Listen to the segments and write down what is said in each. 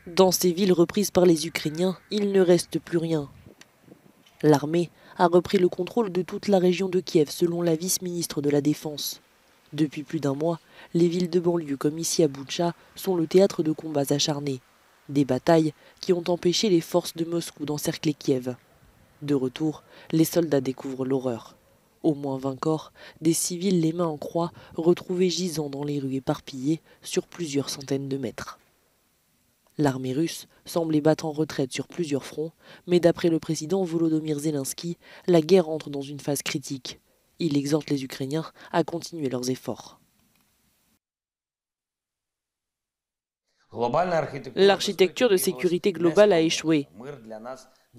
Dans ces villes reprises par les Ukrainiens, il ne reste plus rien. L'armée a repris le contrôle de toute la région de Kiev selon la vice-ministre de la Défense. Depuis plus d'un mois, les villes de banlieue comme ici à Boutcha sont le théâtre de combats acharnés. Des batailles qui ont empêché les forces de Moscou d'encercler Kiev. De retour, les soldats découvrent l'horreur. Au moins 20 corps, des civils les mains en croix, retrouvés gisant dans les rues éparpillées sur plusieurs centaines de mètres. L'armée russe semble les battre en retraite sur plusieurs fronts, mais d'après le président Volodymyr Zelensky, la guerre entre dans une phase critique. Il exhorte les Ukrainiens à continuer leurs efforts. L'architecture de sécurité globale a échoué.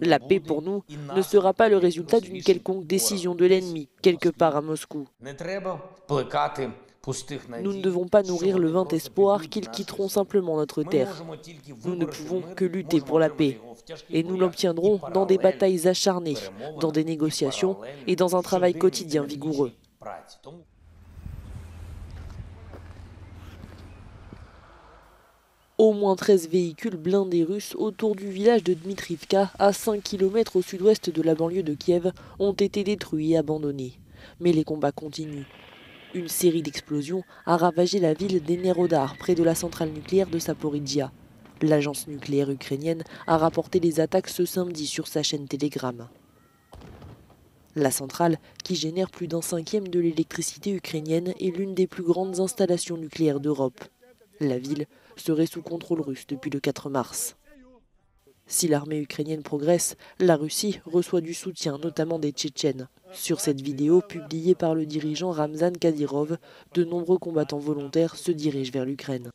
La paix pour nous ne sera pas le résultat d'une quelconque décision de l'ennemi, quelque part à Moscou. Nous ne devons pas nourrir le vain espoir qu'ils quitteront simplement notre terre. Nous ne pouvons que lutter pour la paix. Et nous l'obtiendrons dans des batailles acharnées, dans des négociations et dans un travail quotidien vigoureux. Au moins 13 véhicules blindés russes autour du village de Dmitrivka, à 5 km au sud-ouest de la banlieue de Kiev, ont été détruits et abandonnés. Mais les combats continuent. Une série d'explosions a ravagé la ville d'Enerodar, près de la centrale nucléaire de Zaporizhia. L'agence nucléaire ukrainienne a rapporté les attaques ce samedi sur sa chaîne Telegram. La centrale, qui génère plus d'un cinquième de l'électricité ukrainienne, est l'une des plus grandes installations nucléaires d'Europe. La ville serait sous contrôle russe depuis le 4 mars. Si l'armée ukrainienne progresse, la Russie reçoit du soutien, notamment des Tchétchènes. Sur cette vidéo publiée par le dirigeant Ramzan Kadyrov, de nombreux combattants volontaires se dirigent vers l'Ukraine.